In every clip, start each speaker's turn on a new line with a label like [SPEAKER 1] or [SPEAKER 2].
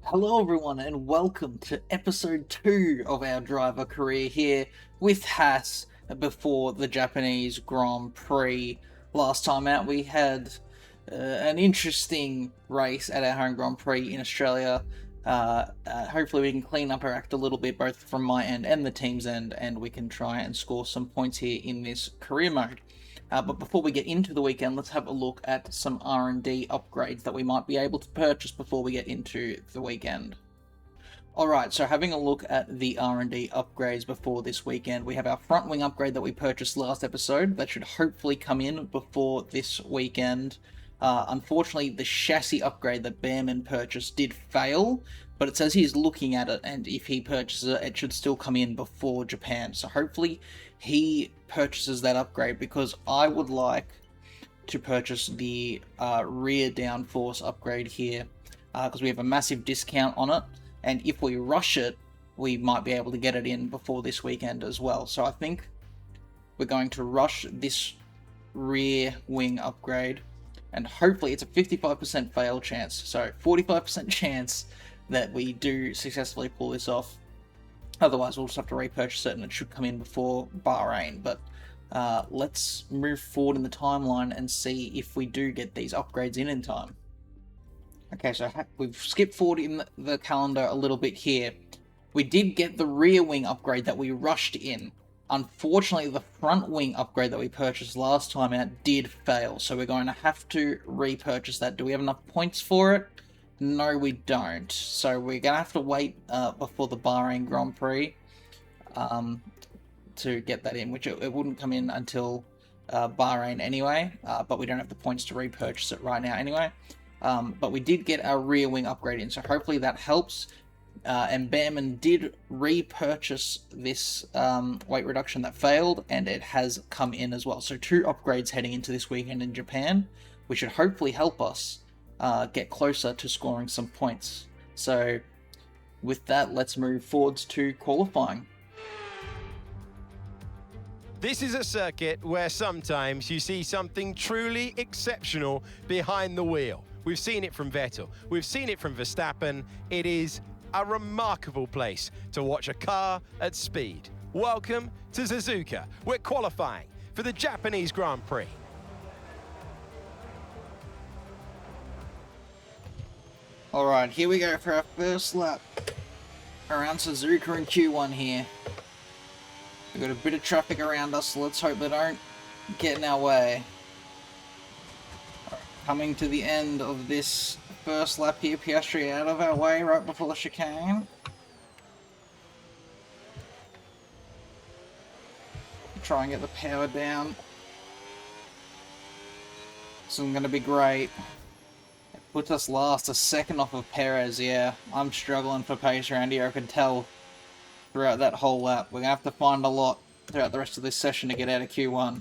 [SPEAKER 1] Hello everyone and welcome to episode 2 of our driver career here with Haas before the Japanese Grand Prix. Last time out we had an interesting race at our home Grand Prix in Australia. Hopefully we can clean up our act a little bit both from my end and the team's end, and we can try and score some points here in this career mode. But before we get into the weekend, let's have a look at some R&D upgrades that we might be able to purchase before we get into the weekend. Alright, so having a look at the R&D upgrades before this weekend, we have our front wing upgrade that we purchased last episode. That should hopefully come in before this weekend. Unfortunately, the chassis upgrade that Bearman purchased did fail, but it says he's looking at it, and if he purchases it, it should still come in before Japan. So hopefully he purchases that upgrade, because I would like to purchase the rear downforce upgrade here, because we have a massive discount on it, and if we rush it, we might be able to get it in before this weekend as well. So I think we're going to rush this rear wing upgrade, and hopefully it's a 55% fail chance, so 45% chance that we do successfully pull this off. Otherwise we'll just have to repurchase it and it should come in before Bahrain. But let's move forward in the timeline and see if we do get these upgrades in time. Okay, so we've skipped forward in the calendar a little bit here. We did get the rear wing upgrade that we rushed in. Unfortunately, the front wing upgrade that we purchased last time out did fail, so we're going to have to repurchase that. Do we have enough points for it? No, we don't. So we're going to have to wait before the Bahrain Grand Prix to get that in, which it wouldn't come in until Bahrain anyway, but we don't have the points to repurchase it right now anyway. But we did get our rear wing upgrade in, so hopefully that helps. And Bearman did repurchase this weight reduction that failed, and it has come in as well. So 2 upgrades heading into this weekend in Japan, which should hopefully help us get closer to scoring some points. So with that, let's move forwards to qualifying.
[SPEAKER 2] This is a circuit where sometimes you see something truly exceptional behind the wheel. We've seen it from Vettel, we've seen it from Verstappen. It is a remarkable place to watch a car at speed. Welcome to Suzuka. We're qualifying for the Japanese Grand Prix.
[SPEAKER 1] Alright, here we go for our first lap around Suzuka in Q1 here. We've got a bit of traffic around us, so let's hope they don't get in our way. Coming to the end of this first lap here, Piastri out of our way right before the chicane. Try and get the power down. This is going to be great. It puts us last, a second off of Perez. Yeah, I'm struggling for pace around here, I can tell throughout that whole lap. We're going to have to find a lot throughout the rest of this session to get out of Q1.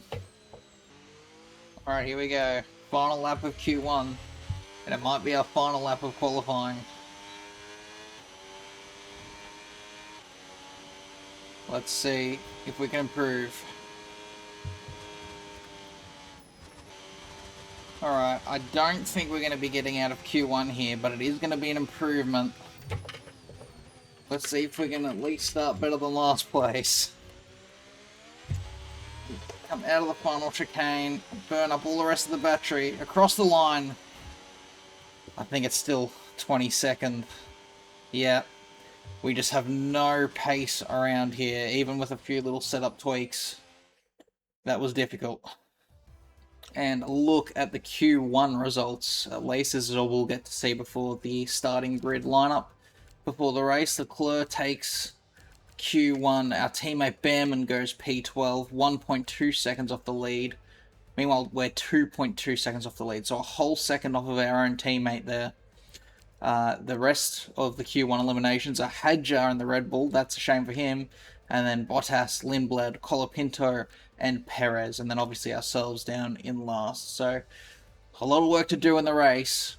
[SPEAKER 1] Alright, here we go. Final lap of Q1. And it might be our final lap of qualifying. Let's see if we can improve. Alright, I don't think we're going to be getting out of Q1 here, but it is going to be an improvement. Let's see if we can at least start better than last place. Come out of the final chicane, burn up all the rest of the battery, across the line. I think it's still 22nd. Yeah, we just have no pace around here, even with a few little setup tweaks. That was difficult. And look at the Q1 results. Laces is all we'll get to see before the starting grid lineup. Before the race, Leclerc takes Q1. Our teammate Bearman goes P12, 1.2 seconds off the lead. Meanwhile, we're 2.2 seconds off the lead, so a whole second off of our own teammate there. The rest of the Q1 eliminations are Hadjar and the Red Bull. That's a shame for him. And then Bottas, Lindblad, Colapinto, and Perez. And then obviously ourselves down in last. So a lot of work to do in the race.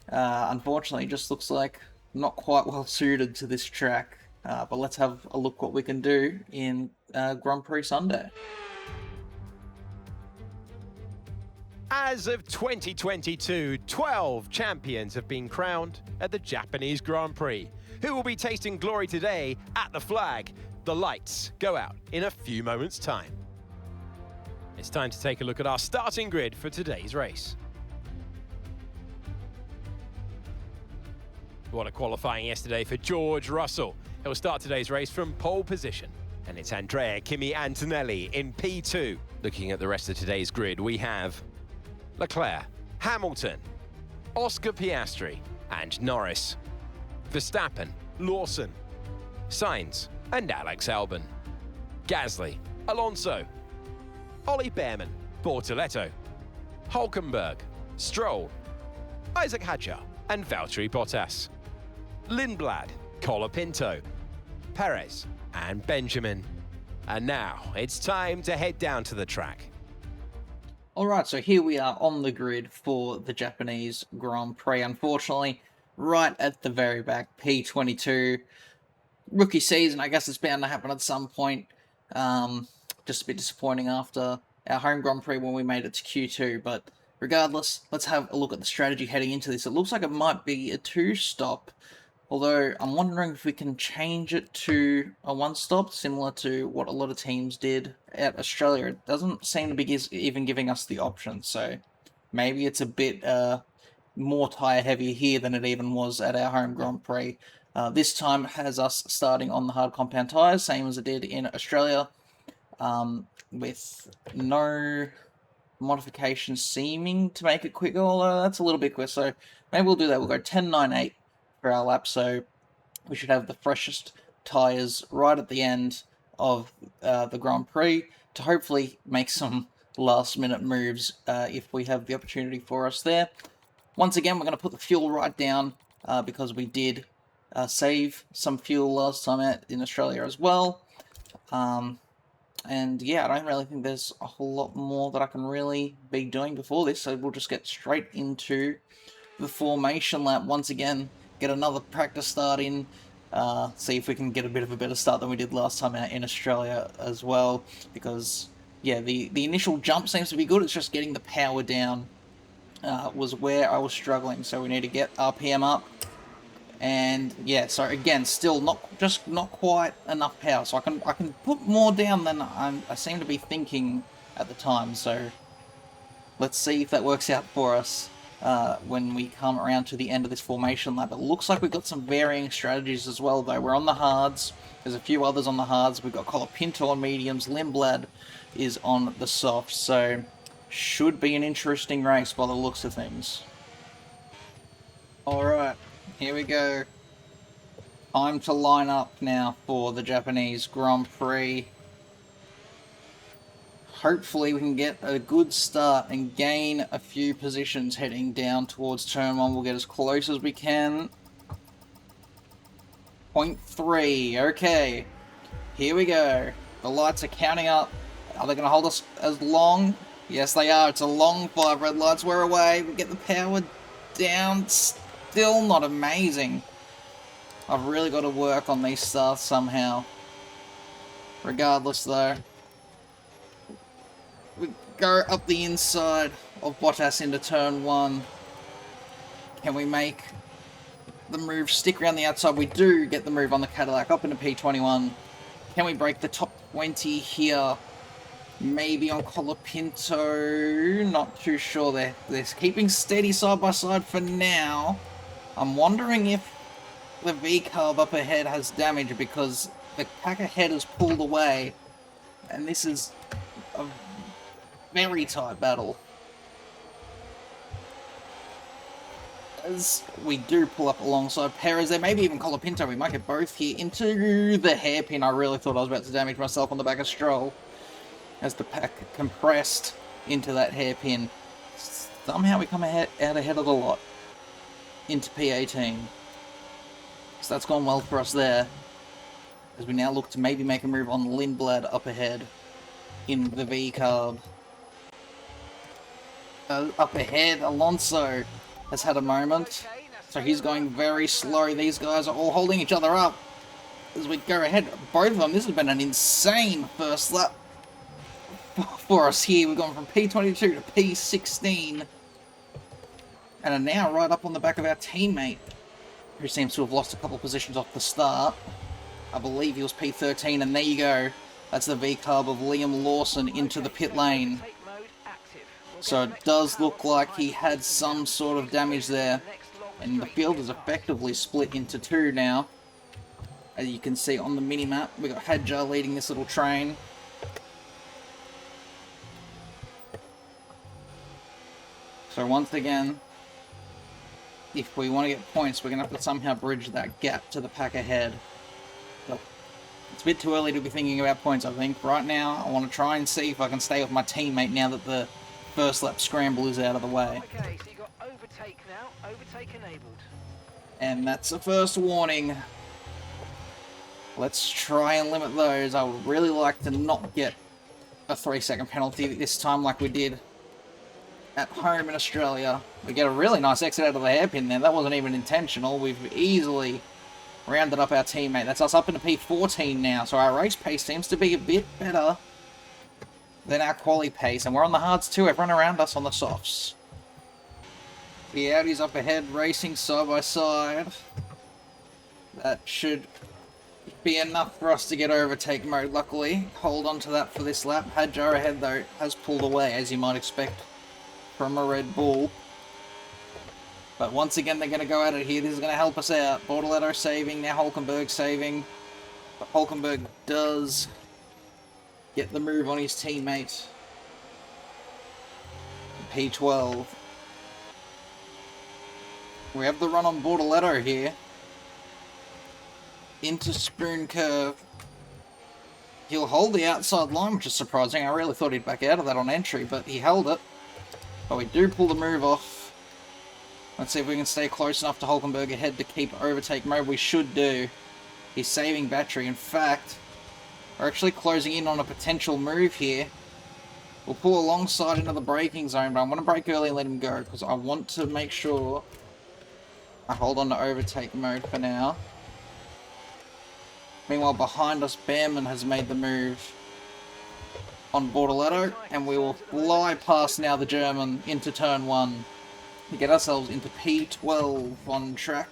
[SPEAKER 1] Unfortunately, it just looks like not quite well suited to this track. But let's have a look what we can do in Grand Prix Sunday.
[SPEAKER 2] As of 2022, 12 champions have been crowned at the Japanese Grand Prix. Who will be tasting glory today at the flag? The lights go out in a few moments' time. It's time to take a look at our starting grid for today's race. What a qualifying yesterday for George Russell. He'll start today's race from pole position. And it's Andrea Kimi Antonelli in P2. Looking at the rest of today's grid, we have Leclerc, Hamilton, Oscar Piastri, and Norris. Verstappen, Lawson, Sainz, and Alex Albon. Gasly, Alonso, Ollie Behrman, Bortoletto, Hulkenberg, Stroll, Isaac Hadjar, and Valtteri Bottas. Lindblad, Colapinto, Perez, and Benjamin. And now it's time to head down to the track.
[SPEAKER 1] Alright, so here we are on the grid for the Japanese Grand Prix. Unfortunately, right at the very back, P22. Rookie season, I guess it's bound to happen at some point. Just a bit disappointing after our home Grand Prix when we made it to Q2. But regardless, let's have a look at the strategy heading into this. It looks like it might be a 2-stop. Although, I'm wondering if we can change it to a 1-stop, similar to what a lot of teams did at Australia. It doesn't seem to be even giving us the option, so maybe it's a bit more tyre heavy here than it even was at our home Grand Prix. This time it has us starting on the hard compound tyres, same as it did in Australia, with no modifications seeming to make it quicker, although that's a little bit quicker, so maybe we'll do that. We'll go 10.98 for our lap, so we should have the freshest tyres right at the end of the Grand Prix to hopefully make some last-minute moves if we have the opportunity for us there. Once again, we're going to put the fuel right down because we did save some fuel last time out in Australia as well. And yeah, I don't really think there's a whole lot more that I can really be doing before this, so we'll just get straight into the formation lap once again. Get another practice start in, see if we can get a bit of a better start than we did last time out in Australia as well, because, yeah, the initial jump seems to be good, it's just getting the power down was where I was struggling, so we need to get RPM up, and, yeah, so again, still not quite enough power, so I can put more down than I seem to be thinking at the time, so let's see if that works out for us. When we come around to the end of this formation lap. It looks like we've got some varying strategies as well, though. We're on the hards. There's a few others on the hards. We've got Colapinto on mediums. Lindblad is on the softs. So, should be an interesting race by the looks of things. Alright, here we go. Time to line up now for the Japanese Grand Prix. Hopefully we can get a good start and gain a few positions heading down towards turn 1. We'll get as close as we can. 0.3. Okay. Here we go. The lights are counting up. Are they going to hold us as long? Yes, they are. It's a long 5 red lights. We're away. We get the power down. Still not amazing. I've really got to work on these starts somehow. Regardless, though. We go up the inside of Bottas into turn 1. Can we make the move stick around the outside? We do get the move on the Cadillac up into P21. Can we break the top 20 here? Maybe on Colapinto. Not too sure. They're keeping steady side by side for now. I'm wondering if the V-carb up ahead has damage because the pack ahead is pulled away. And this is a very tight battle. As we do pull up alongside Perez there, maybe even Colapinto, we might get both here into the hairpin. I really thought I was about to damage myself on the back of Stroll as the pack compressed into that hairpin. Somehow we come out ahead of the lot into P18. So that's gone well for us there, as we now look to maybe make a move on Lindblad up ahead in the V-carb. Up ahead, Alonso has had a moment, so he's going very slow. These guys are all holding each other up as we go ahead. Both of them, this has been an insane first lap for us here. We've gone from P22 to P16. And are now right up on the back of our teammate, who seems to have lost a couple of positions off the start. I believe he was P13, and there you go. That's the V-carb of Liam Lawson into the pit lane. So it does look like he had some sort of damage there. And the field is effectively split into two now. As you can see on the mini-map, we've got Hadjar leading this little train. So once again, if we want to get points, we're going to have to somehow bridge that gap to the pack ahead. But it's a bit too early to be thinking about points, I think. Right now, I want to try and see if I can stay with my teammate now that the first lap scramble is out of the way.
[SPEAKER 3] Okay, so you got overtake now, overtake enabled.
[SPEAKER 1] And that's the first warning. Let's try and limit those. I would really like to not get a 3-second penalty this time like we did at home in Australia. We get a really nice exit out of the hairpin there. That wasn't even intentional. We've easily rounded up our teammate. That's us up into P14 now. So our race pace seems to be a bit better than our quali pace. And we're on the hards too. Everyone around us on the softs. The Audi's up ahead, racing side by side. That should be enough for us to get overtake mode, luckily. Hold on to that for this lap. Hadjar ahead, though, has pulled away, as you might expect from a Red Bull. But once again, they're going to go at it here. This is going to help us out. Bortoletto saving, now Hulkenberg saving. But Hulkenberg does get the move on his teammate. P12. We have the run on Bortoletto here. Into Spoon Curve. He'll hold the outside line, which is surprising. I really thought he'd back out of that on entry, but he held it. But we do pull the move off. Let's see if we can stay close enough to Hulkenberg ahead to keep overtake mode. We should do. He's saving battery. In fact, we're actually closing in on a potential move here. We'll pull alongside into the braking zone, but I'm going to brake early and let him go, because I want to make sure I hold on to overtake mode for now. Meanwhile, behind us, Behrman has made the move on Bortoletto, and we will fly past now the German into turn 1 to get ourselves into P12 on track.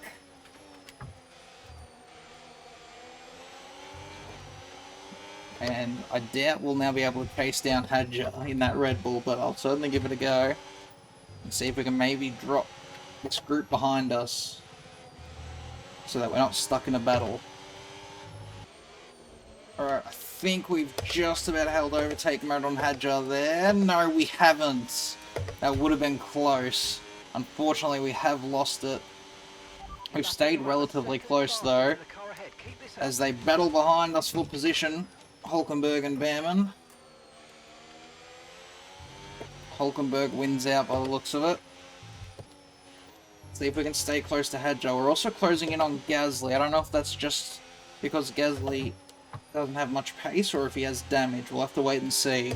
[SPEAKER 1] And I doubt we'll now be able to chase down Hadjar in that Red Bull, but I'll certainly give it a go and see if we can maybe drop this group behind us so that we're not stuck in a battle. Alright, I think we've just about held overtake mode on Hadjar there. No, we haven't. That would have been close. Unfortunately, we have lost it. We've stayed relatively close, though, as they battle behind us for position, Hulkenberg and Behrman. Hulkenberg wins out by the looks of it. See if we can stay close to Hadjar. We're also closing in on Gasly. I don't know if that's just because Gasly doesn't have much pace or if he has damage. We'll have to wait and see.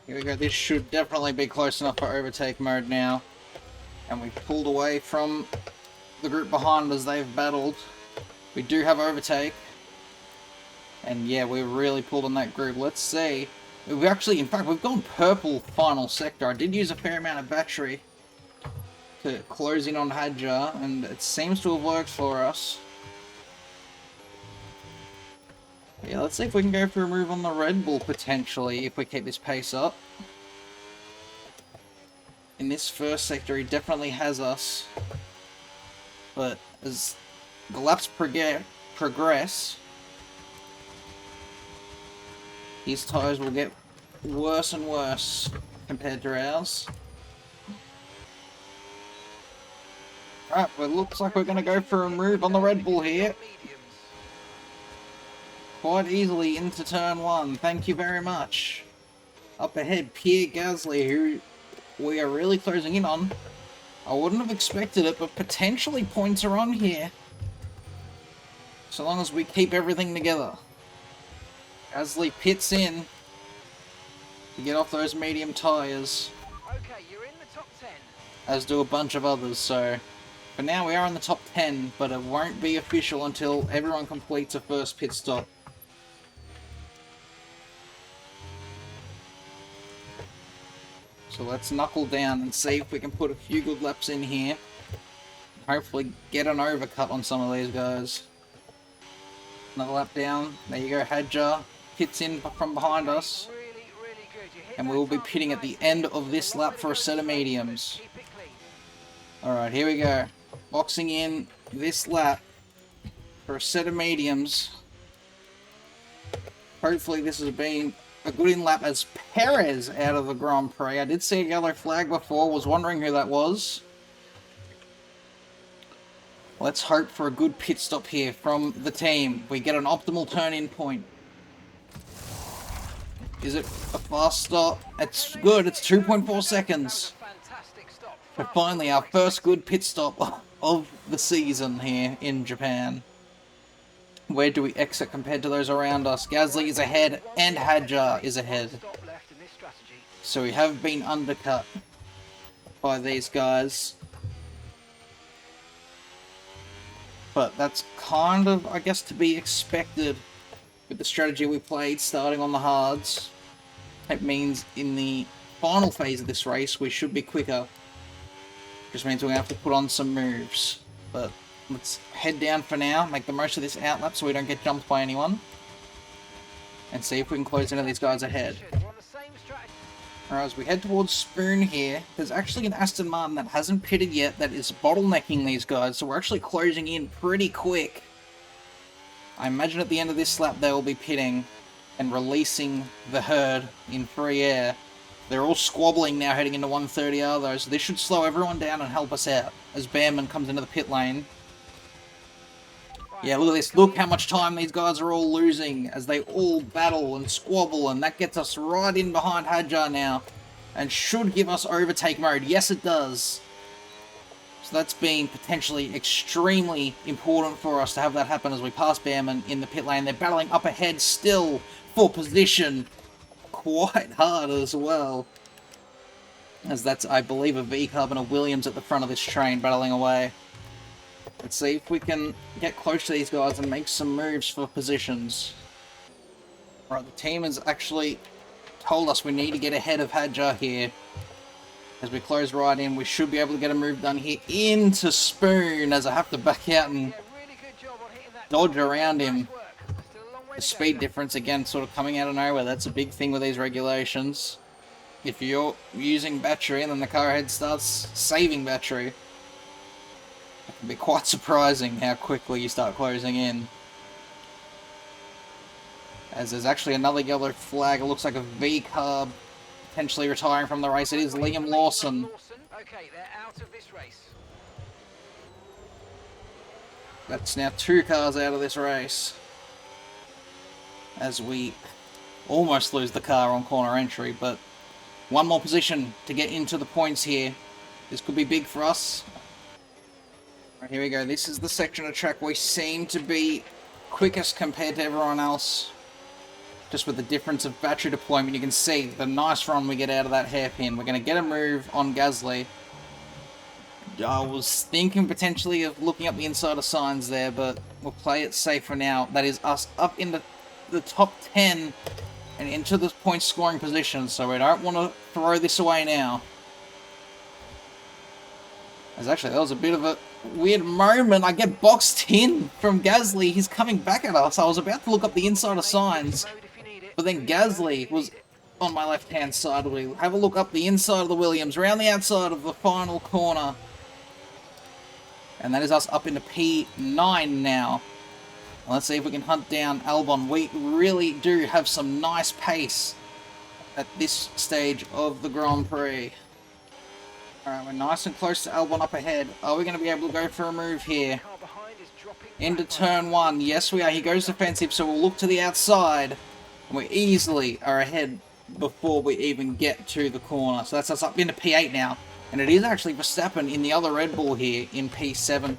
[SPEAKER 1] Here we go. This should definitely be close enough for overtake mode now. And we've pulled away from the group behind as they've battled. We do have overtake. And yeah, we really pulled on that group. Let's see. We've actually, in fact, we've gone purple final sector. I did use a fair amount of battery to close in on Hadjar, and it seems to have worked for us. Yeah, let's see if we can go for a move on the Red Bull, potentially, if we keep this pace up. In this first sector, he definitely has us. But as the laps progress, his tyres will get worse and worse compared to ours. Alright, well, it looks like we're going to go for a move on the Red Bull here. Quite easily into turn 1. Thank you very much. Up ahead, Pierre Gasly, who we are really closing in on. I wouldn't have expected it, but potentially points are on here. So long as we keep everything together. Gasly pits in to get off those medium tyres.
[SPEAKER 3] Okay, you're in the top 10.
[SPEAKER 1] As do a bunch of others, so for now we are in the top 10, but it won't be official until everyone completes a first pit stop. So let's knuckle down and see if we can put a few good laps in here. Hopefully get an overcut on some of these guys. Another lap down. There you go, Hadjar. Hits in from behind us. And we will be pitting at the end of this lap for a set of mediums. Alright, here we go. Boxing in this lap for a set of mediums. Hopefully this has been a good in lap as Perez out of the Grand Prix. I did see a yellow flag before, was wondering who that was. Let's hope for a good pit stop here from the team. We get an optimal turn-in point. Is it a fast stop? It's good, it's 2.4 seconds. So finally, our first good pit stop of the season here in Japan. Where do we exit compared to those around us? Gasly is ahead and Hadjar is ahead. So we have been undercut by these guys. But that's kind of, I guess, to be expected with the strategy we played starting on the hards. It means in the final phase of this race we should be quicker. Just means we're going to have to put on some moves. But let's head down for now, make the most of this outlap so we don't get jumped by anyone. And see if we can close any of these guys ahead. Alright, as we head towards Spoon here, there's actually an Aston Martin that hasn't pitted yet that is bottlenecking these guys, so we're actually closing in pretty quick. I imagine at the end of this lap they will be pitting and releasing the herd in free air. They're all squabbling now heading into 130R though, so this should slow everyone down and help us out as Behrman comes into the pit lane. Yeah, look at this. Look how much time these guys are all losing as they all battle and squabble, and that gets us right in behind Hadjar now and should give us overtake mode. Yes, it does. So that's been potentially extremely important for us to have that happen as we pass Behrman in the pit lane. They're battling up ahead still for position quite hard as well. As that's, I believe, a V-Carb and a Williams at the front of this train battling away. Let's see if we can get close to these guys and make some moves for positions. Right, the team has actually told us we need to get ahead of Hadjar here. As we close right in, we should be able to get a move done here into Spoon as I have to back out and dodge around him. The speed difference, again, sort of coming out of nowhere. That's a big thing with these regulations. If you're using battery and then the car ahead starts saving battery, it can be quite surprising how quickly you start closing in. As there's actually another yellow flag, it looks like a V-Carb potentially retiring from the race. It is Liam Lawson.
[SPEAKER 3] Okay, they're out of this race.
[SPEAKER 1] That's now 2 cars out of this race. As we almost lose the car on corner entry, but one more position to get into the points here. This could be big for us. Right, here we go. This is the section of track we seem to be quickest compared to everyone else. Just with the difference of battery deployment, you can see the nice run we get out of that hairpin. We're going to get a move on Gasly. I was thinking potentially of looking up the inside of signs there, but we'll play it safe for now. That is us up in the top 10 and into the point scoring position, so we don't want to throw this away now. As actually, that was a bit of a weird moment. I get boxed in from Gasly. He's coming back at us. I was about to look up the inside of signs, but then Gasly was on my left-hand side. We have a look up the inside of the Williams, around the outside of the final corner. And that is us up into P9 now. And let's see if we can hunt down Albon. We really do have some nice pace at this stage of the Grand Prix. Alright, we're nice and close to Albon up ahead. Are we going to be able to go for a move here? Into turn 1. Yes, we are. He goes defensive, so we'll look to the outside. And we easily are ahead before we even get to the corner. So that's us up into P8 now. And it is actually Verstappen in the other Red Bull here in P7.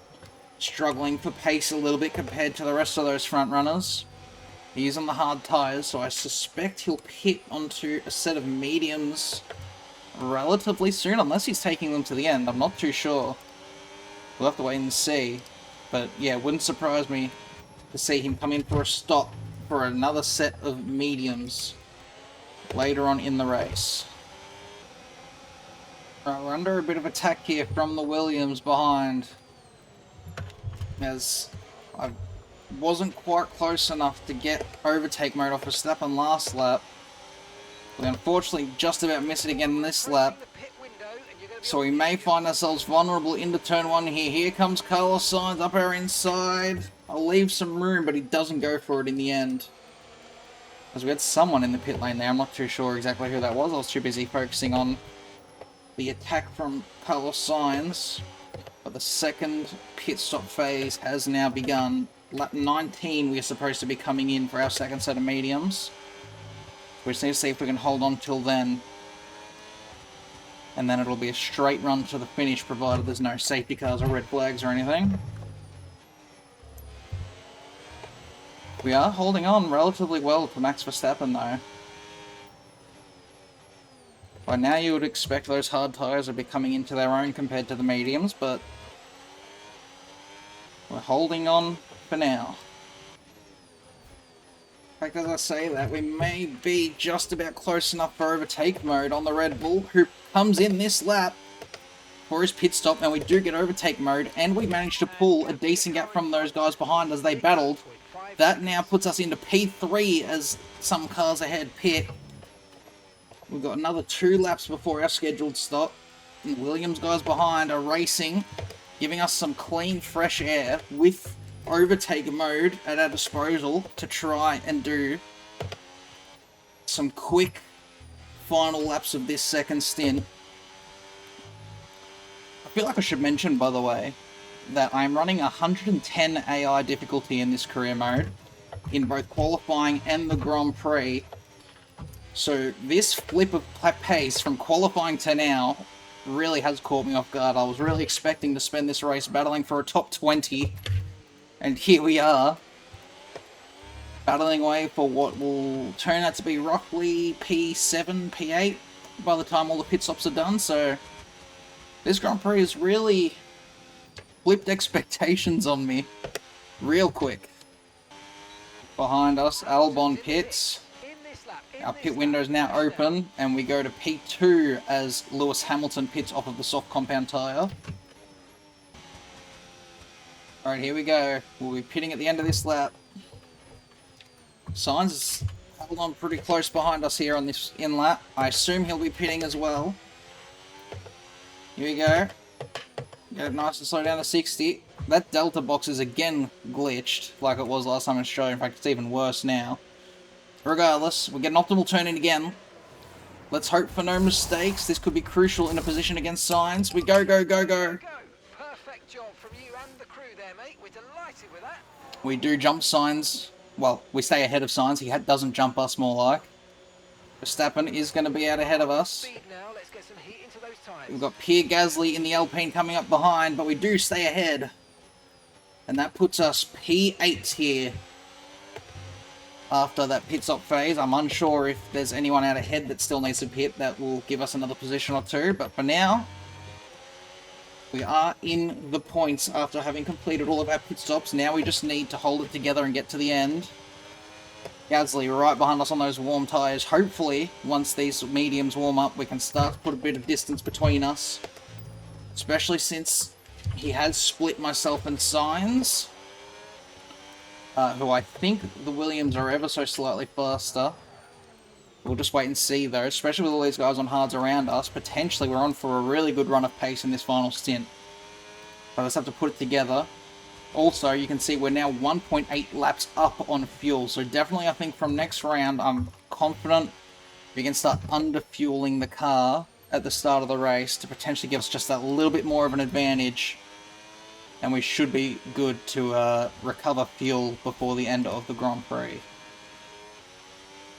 [SPEAKER 1] Struggling for pace a little bit compared to the rest of those front runners. He's on the hard tyres, so I suspect he'll pit onto a set of mediums relatively soon, unless he's taking them to the end. I'm not too sure. We'll have to wait and see. But yeah, it wouldn't surprise me to see him come in for a stop for another set of mediums later on in the race. Right, we're under a bit of attack here from the Williams behind. As I wasn't quite close enough to get overtake mode off Verstappen last lap. We unfortunately just about miss it again this lap. So we may find ourselves vulnerable into turn 1 here. Here comes Carlos Sainz up our inside. I'll leave some room, but he doesn't go for it in the end. As we had someone in the pit lane there. I'm not too sure exactly who that was. I was too busy focusing on the attack from Carlos Sainz. But the second pit stop phase has now begun. Lap 19 we are supposed to be coming in for our second set of mediums. We just need to see if we can hold on till then. And then it'll be a straight run to the finish, provided there's no safety cars or red flags or anything. We are holding on relatively well to Max Verstappen though. By now you would expect those hard tyres would be coming into their own compared to the mediums, but we're holding on for now. In fact, as I say that, we may be just about close enough for overtake mode on the Red Bull, who comes in this lap for his pit stop, and we do get overtake mode, and we managed to pull a decent gap from those guys behind as they battled. That now puts us into P3 as some cars ahead pit. We've got another 2 laps before our scheduled stop. And the Williams guys behind are racing, giving us some clean, fresh air with overtake mode at our disposal to try and do some quick final laps of this second stint. I feel like I should mention, by the way, that I'm running 110 AI difficulty in this career mode, in both qualifying and the Grand Prix. So this flip of pace from qualifying to now really has caught me off guard. I was really expecting to spend this race battling for a top 20, and here we are, battling away for what will turn out to be roughly P7, P8 by the time all the pit stops are done. So this Grand Prix has really flipped expectations on me real quick. Behind us, Albon pits. Our pit window is now open, and we go to P2 as Lewis Hamilton pits off of the soft compound tyre. Alright, here we go. We'll be pitting at the end of this lap. Sainz is held on pretty close behind us here on this in lap. I assume he'll be pitting as well. Here we go. Get it nice and slow down to 60. That delta box is again glitched, like it was last time in Australia. In fact, it's even worse now. Regardless, we get an optimal turn in again. Let's hope for no mistakes. This could be crucial in a position against Sainz. We go, go, go, go.
[SPEAKER 3] Perfect job from you and the crew there, mate. We're delighted with that.
[SPEAKER 1] We do jump Sainz. Well, we stay ahead of Sainz. He doesn't jump us, more like. Verstappen is going to be out ahead of us.
[SPEAKER 3] Speed now. Let's get some heat into those tires.
[SPEAKER 1] We've got Pierre Gasly in the Alpine coming up behind, but we do stay ahead. And that puts us P8 here. After that pit stop phase, I'm unsure if there's anyone out ahead that still needs to pit that will give us another position or 2, but for now, we are in the points after having completed all of our pit stops. Now we just need to hold it together and get to the end. Gasly right behind us on those warm tyres. Hopefully, once these mediums warm up, we can start to put a bit of distance between us. Especially since he has split myself and Sainz, who I think the Williams are ever so slightly faster. We'll just wait and see though, especially with all these guys on hards around us. Potentially we're on for a really good run of pace in this final stint. But I just have to put it together. Also, you can see we're now 1.8 laps up on fuel, so definitely I think from next round I'm confident we can start under-fueling the car at the start of the race to potentially give us just that little bit more of an advantage. And we should be good to recover fuel before the end of the Grand Prix.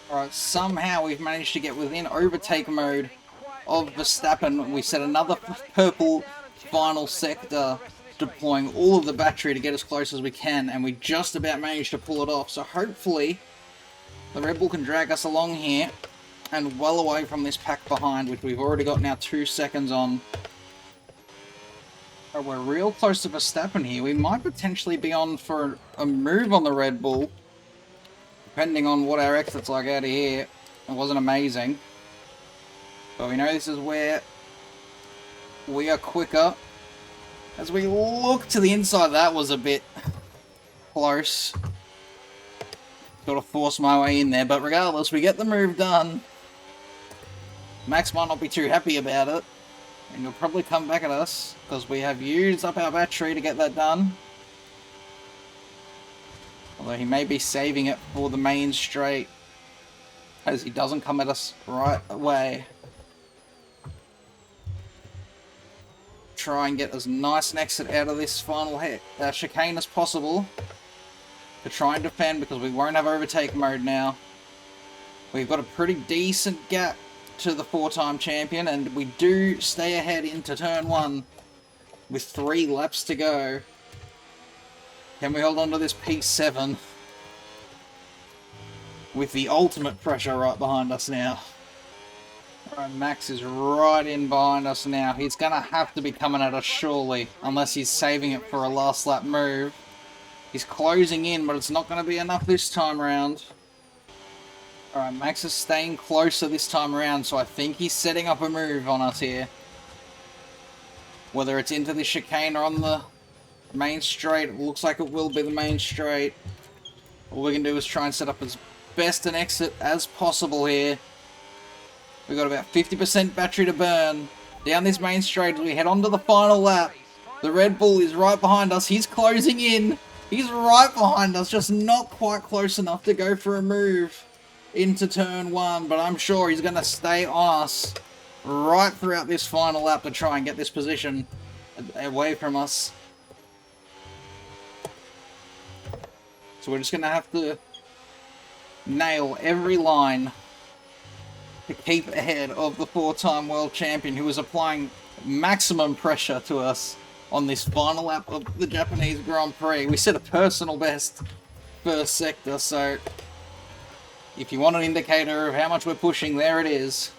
[SPEAKER 1] Alright, somehow we've managed to get within overtake mode of Verstappen. We set another purple final sector, deploying all of the battery to get as close as we can, and we just about managed to pull it off. So hopefully the Red Bull can drag us along here and well away from this pack behind, which we've already got now 2 seconds on. Oh, we're real close to Verstappen here. We might potentially be on for a move on the Red Bull, depending on what our exit's like out of here. It wasn't amazing, but we know this is where we are quicker. As we look to the inside, that was a bit close. Got to force my way in there, but regardless, we get the move done. Max might not be too happy about it, and he'll probably come back at us, because we have used up our battery to get that done. Although he may be saving it for the main straight, as he doesn't come at us right away. Try and get as nice an exit out of this final chicane as possible to try and defend, because we won't have overtake mode now. We've got a pretty decent gap to the 4-time champion, and we do stay ahead into turn 1 with 3 laps to go. Can we hold on to this P7 with the ultimate pressure right behind us now? Alright, Max is right in behind us now. He's going to have to be coming at us surely, unless he's saving it for a last lap move. He's closing in, but it's not going to be enough this time around. Alright, Max is staying closer this time around, so I think he's setting up a move on us here. Whether it's into the chicane or on the main straight, it looks like it will be the main straight. All we can do is try and set up as best an exit as possible here. We've got about 50% battery to burn. Down this main straight as we head on to the final lap. The Red Bull is right behind us. He's closing in. He's right behind us, just not quite close enough to go for a move into turn 1. But I'm sure he's going to stay on us right throughout this final lap to try and get this position away from us. So we're just going to have to nail every line to keep ahead of the 4-time world champion, who is applying maximum pressure to us on this final lap of the Japanese Grand Prix. We set a personal best first sector, so if you want an indicator of how much we're pushing, there it is.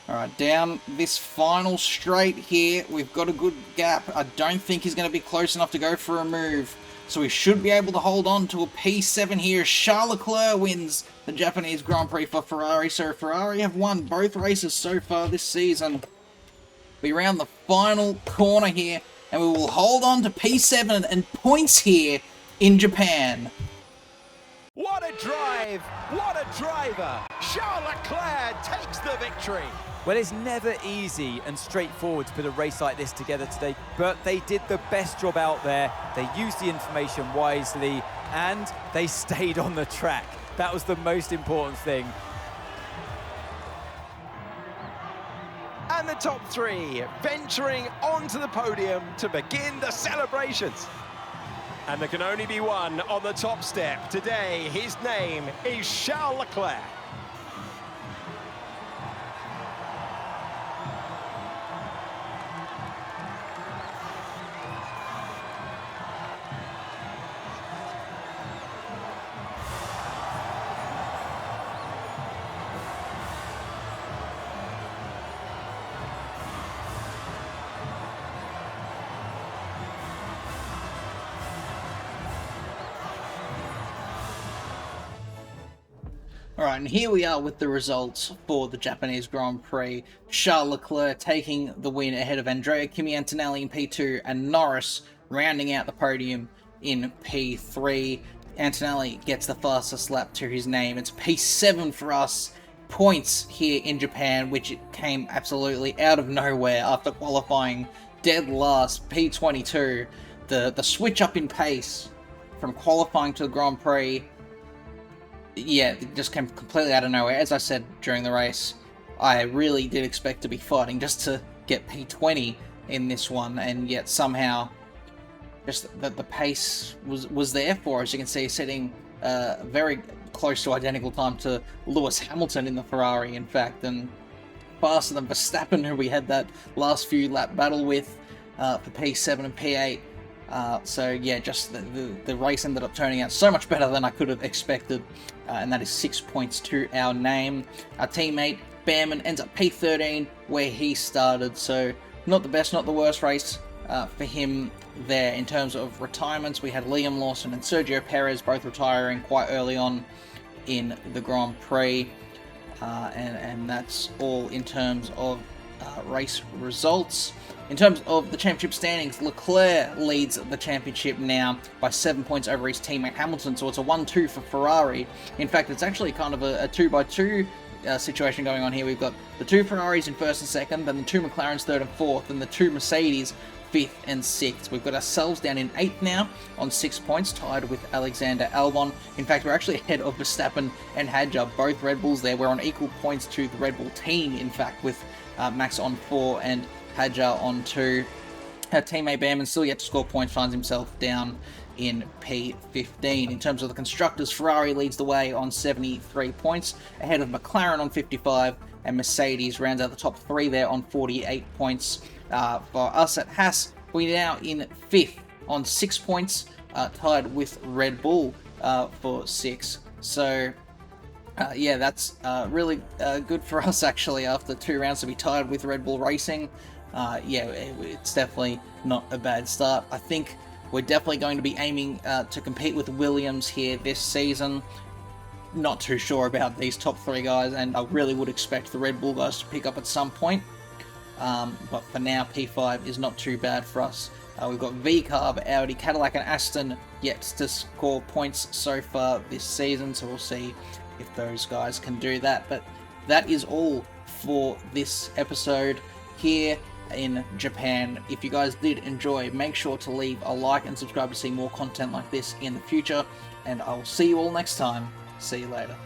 [SPEAKER 1] Alright, down this final straight here, we've got a good gap. I don't think he's going to be close enough to go for a move. So we should be able to hold on to a P7 here. Charles Leclerc wins the Japanese Grand Prix for Ferrari. So Ferrari have won both races so far this season. We round the final corner here, and we will hold on to P7 and points here in Japan.
[SPEAKER 2] What a drive! What a driver! Charles Leclerc takes the victory!
[SPEAKER 4] Well, it's never easy and straightforward to put a race like this together today, but they did the best job out there. They used the information wisely, and they stayed on the track. That was the most important thing.
[SPEAKER 2] And the top 3 venturing onto the podium to begin the celebrations. And there can only be one on the top step. Today, his name is Charles Leclerc.
[SPEAKER 1] Alright, and here we are with the results for the Japanese Grand Prix. Charles Leclerc taking the win ahead of Andrea Kimi Antonelli in P2 and Norris rounding out the podium in P3. Antonelli gets the fastest lap to his name. It's P7 for us. Points here in Japan, which came absolutely out of nowhere after qualifying dead last. P22, the switch up in pace from qualifying to the Grand Prix. Yeah, it just came completely out of nowhere. As I said during the race, I really did expect to be fighting just to get P20 in this one, and yet somehow just the pace was there for us. You can see setting very close to identical time to Lewis Hamilton in the Ferrari, in fact, and faster than Verstappen, who we had that last few lap battle with for P7 and P8. So yeah, just the race ended up turning out so much better than I could have expected, and that is 6 points to our name. Our teammate Behrman ends up P13 where he started, so not the best, not the worst race for him there. In terms of retirements, we had Liam Lawson and Sergio Perez both retiring quite early on in the Grand Prix, and that's all in terms of race results. In terms of the championship standings, Leclerc leads the championship now by 7 points over his teammate Hamilton, so it's a 1-2 for Ferrari. In fact, it's actually kind of a 2-by-2 situation going on here. We've got the 2 Ferraris in first and second, then the 2 McLarens third and fourth, and the 2 Mercedes 5th and 6th. We've got ourselves down in 8th now on 6 points, tied with Alexander Albon. In fact, we're actually ahead of Verstappen and Hadjar, both Red Bulls there. We're on equal points to the Red Bull team, in fact, with Max on 4 and Hadjar on 2. Our teammate Bamman still yet to score points, finds himself down in P15. In terms of the constructors, Ferrari leads the way on 73 points, ahead of McLaren on 55, and Mercedes rounds out the top 3 there on 48 points. For us at Haas, we're now in 5th on 6 points, tied with Red Bull for 6. So, yeah, that's really good for us, actually, after 2 rounds to be tied with Red Bull Racing. Yeah, it's definitely not a bad start. I think we're definitely going to be aiming to compete with Williams here this season. Not too sure about these top 3 guys, and I really would expect the Red Bull guys to pick up at some point. But for now, P5 is not too bad for us. We've got VCarb, Audi, Cadillac, and Aston yet to score points so far this season, so we'll see if those guys can do that. But that is all for this episode here in Japan. If you guys did enjoy, make sure to leave a like and subscribe to see more content like this in the future, and I will see you all next time. See you later.